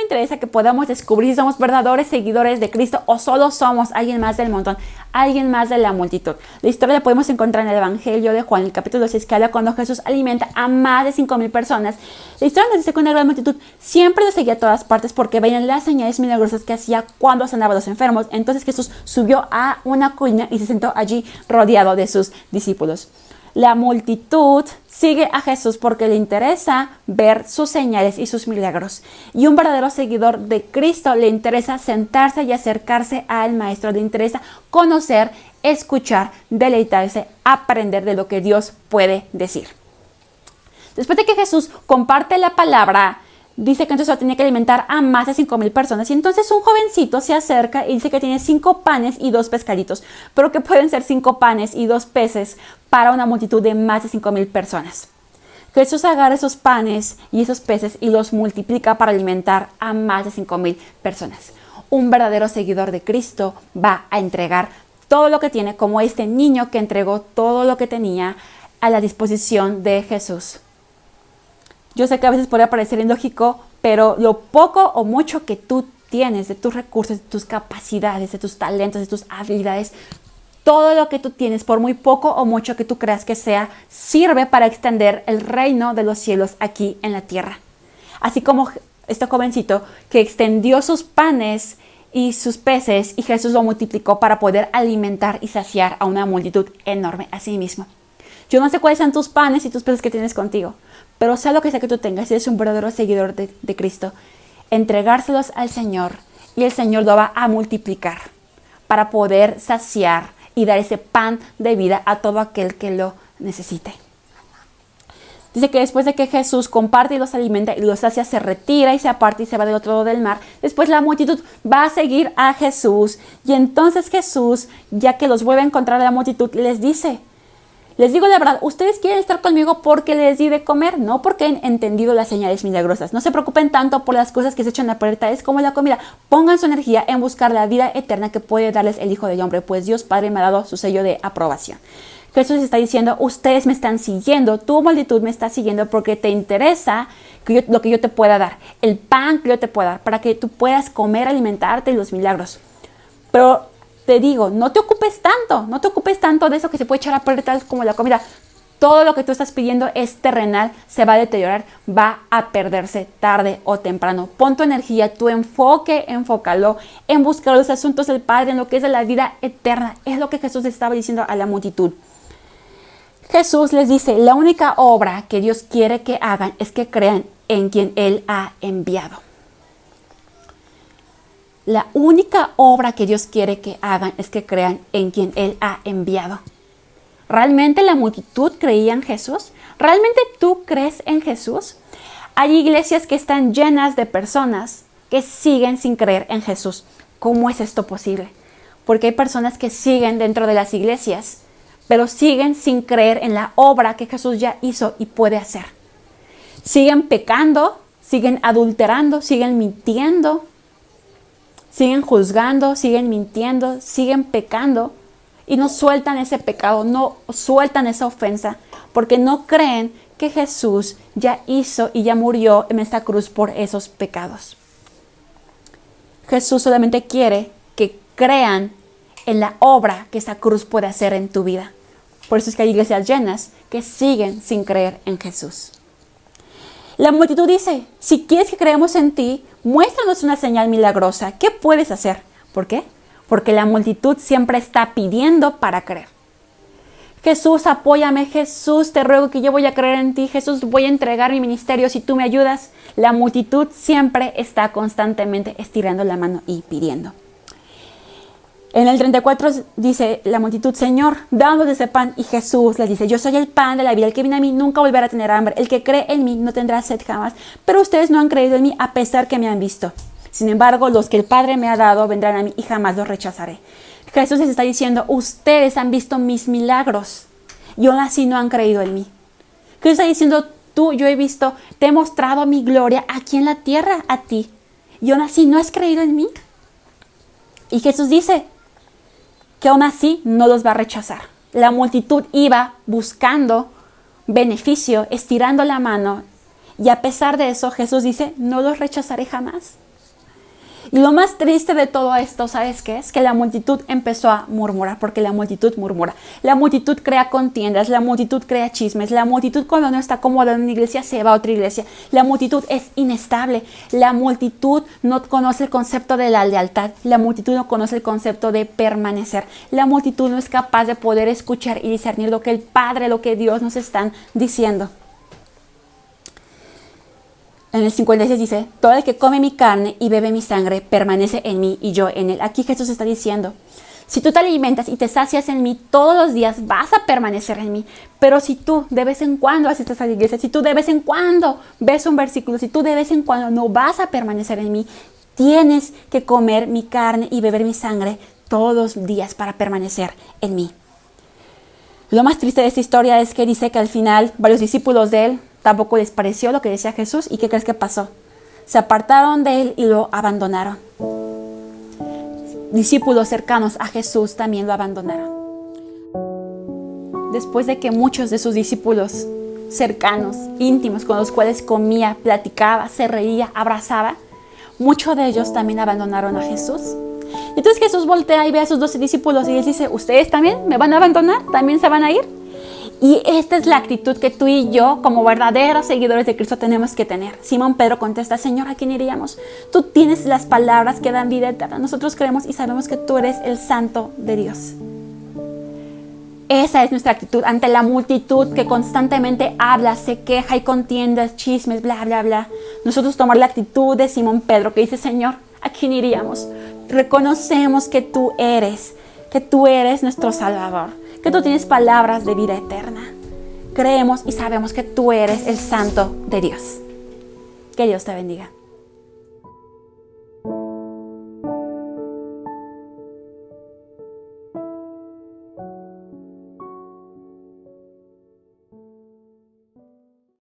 interesa que podamos descubrir si somos verdaderos seguidores de Cristo o solo somos alguien más del montón, alguien más de la multitud. La historia la podemos encontrar en el Evangelio de Juan, el capítulo 6, que habla cuando Jesús alimenta a más de 5,000 personas. La historia nos dice que una gran multitud siempre lo seguía a todas partes porque veían las señales milagrosas que hacía cuando sanaba a los enfermos. Entonces Jesús subió a una colina y se sentó allí rodeado de sus discípulos. La multitud sigue a Jesús porque le interesa ver sus señales y sus milagros. Y un verdadero seguidor de Cristo le interesa sentarse y acercarse al Maestro. Le interesa conocer, escuchar, deleitarse, aprender de lo que Dios puede decir. Después de que Jesús comparte la palabra, dice que entonces tenía que alimentar a más de 5,000 personas. Y entonces un jovencito se acerca y dice que tiene 5 panes y 2 pescaditos. Pero que pueden ser 5 panes y 2 peces para una multitud de más de 5,000 personas. Jesús agarra esos panes y esos peces y los multiplica para alimentar a más de 5,000 personas. Un verdadero seguidor de Cristo va a entregar todo lo que tiene, como este niño que entregó todo lo que tenía a la disposición de Jesús. Yo sé que a veces podría parecer ilógico, pero lo poco o mucho que tú tienes de tus recursos, de tus capacidades, de tus talentos, de tus habilidades, todo lo que tú tienes, por muy poco o mucho que tú creas que sea, sirve para extender el reino de los cielos aquí en la tierra. Así como este jovencito que extendió sus panes y sus peces y Jesús lo multiplicó para poder alimentar y saciar a una multitud enorme a sí mismo. Yo no sé cuáles son tus panes y tus peces que tienes contigo, pero sea lo que sea que tú tengas, si eres un verdadero seguidor de Cristo, entregárselos al Señor y el Señor lo va a multiplicar para poder saciar y dar ese pan de vida a todo aquel que lo necesite. Dice que después de que Jesús comparte y los alimenta y los sacia, se retira y se aparta y se va del otro lado del mar. Después la multitud va a seguir a Jesús y entonces Jesús, ya que los vuelve a encontrar a la multitud, les dice: les digo la verdad, ustedes quieren estar conmigo porque les di de comer, no porque han entendido las señales milagrosas. No se preocupen tanto por las cosas que se echan a perder, tales como la comida. Pongan su energía en buscar la vida eterna que puede darles el Hijo del Hombre, pues Dios Padre me ha dado su sello de aprobación. Jesús está diciendo: ustedes me están siguiendo, tu multitud me está siguiendo porque te interesa lo que yo te pueda dar, el pan que yo te pueda dar, para que tú puedas comer, alimentarte y los milagros. Pero te digo, no te ocupes tanto de eso que se puede echar a perder, tal como la comida. Todo lo que tú estás pidiendo es terrenal, se va a deteriorar, va a perderse tarde o temprano. Pon tu energía, tu enfoque, enfócalo en buscar los asuntos del Padre, en lo que es de la vida eterna. Es lo que Jesús estaba diciendo a la multitud. Jesús les dice: la única obra que Dios quiere que hagan es que crean en quien Él ha enviado. La única obra que Dios quiere que hagan es que crean en quien Él ha enviado. ¿Realmente la multitud creía en Jesús? ¿Realmente tú crees en Jesús? Hay iglesias que están llenas de personas que siguen sin creer en Jesús. ¿Cómo es esto posible? Porque hay personas que siguen dentro de las iglesias, pero siguen sin creer en la obra que Jesús ya hizo y puede hacer. Siguen pecando, siguen adulterando, siguen mintiendo, siguen juzgando, siguen mintiendo, siguen pecando y no sueltan ese pecado, no sueltan esa ofensa porque no creen que Jesús ya hizo y ya murió en esta cruz por esos pecados. Jesús solamente quiere que crean en la obra que esa cruz puede hacer en tu vida. Por eso es que hay iglesias llenas que siguen sin creer en Jesús. La multitud dice: si quieres que creamos en ti, muéstranos una señal milagrosa. ¿Qué puedes hacer? ¿Por qué? Porque la multitud siempre está pidiendo para creer. Jesús, apóyame. Jesús, te ruego que yo voy a creer en ti. Jesús, voy a entregar mi ministerio si tú me ayudas. La multitud siempre está constantemente estirando la mano y pidiendo. En el 34 dice la multitud: Señor, danos ese pan. Y Jesús les dice: yo soy el pan de la vida. El que viene a mí nunca volverá a tener hambre. El que cree en mí no tendrá sed jamás. Pero ustedes no han creído en mí a pesar que me han visto. Sin embargo, los que el Padre me ha dado vendrán a mí y jamás los rechazaré. Jesús les está diciendo: ustedes han visto mis milagros y aún así no han creído en mí. Jesús está diciendo: yo he visto, te he mostrado mi gloria aquí en la tierra a ti y aún así no has creído en mí. Y Jesús dice que aún así no los va a rechazar. La multitud iba buscando beneficio, estirando la mano, y a pesar de eso Jesús dice: no los rechazaré jamás. Y lo más triste de todo esto, ¿sabes qué es? Que la multitud empezó a murmurar, porque la multitud murmura. La multitud crea contiendas, la multitud crea chismes, la multitud cuando no está cómoda en una iglesia se va a otra iglesia. La multitud es inestable, la multitud no conoce el concepto de la lealtad, la multitud no conoce el concepto de permanecer. La multitud no es capaz de poder escuchar y discernir lo que el Padre, lo que Dios nos están diciendo. En el 56 dice, todo el que come mi carne y bebe mi sangre permanece en mí y yo en él. Aquí Jesús está diciendo, si tú te alimentas y te sacias en mí todos los días, vas a permanecer en mí. Pero si tú de vez en cuando asistes a la iglesia, si tú de vez en cuando ves un versículo, si tú de vez en cuando no vas a permanecer en mí, tienes que comer mi carne y beber mi sangre todos los días para permanecer en mí. Lo más triste de esta historia es que dice que al final varios discípulos de él tampoco les pareció lo que decía Jesús. ¿Y qué crees que pasó? Se apartaron de él y lo abandonaron. Discípulos cercanos a Jesús también lo abandonaron. Después de que muchos de sus discípulos cercanos, íntimos, con los cuales comía, platicaba, se reía, abrazaba, muchos de ellos también abandonaron a Jesús. Entonces Jesús voltea y ve a sus 12 discípulos y les dice, ¿ustedes también me van a abandonar? ¿También se van a ir? Y esta es la actitud que tú y yo, como verdaderos seguidores de Cristo, tenemos que tener. Simón Pedro contesta, Señor, ¿a quién iríamos? Tú tienes las palabras que dan vida eterna. Nosotros creemos y sabemos que tú eres el Santo de Dios. Esa es nuestra actitud ante la multitud que constantemente habla, se queja y contiendas, chismes, bla, bla, bla. Nosotros tomar la actitud de Simón Pedro que dice, Señor, ¿a quién iríamos? Reconocemos que tú eres nuestro Salvador, que tú tienes palabras de vida eterna. Creemos y sabemos que tú eres el Santo de Dios. Que Dios te bendiga.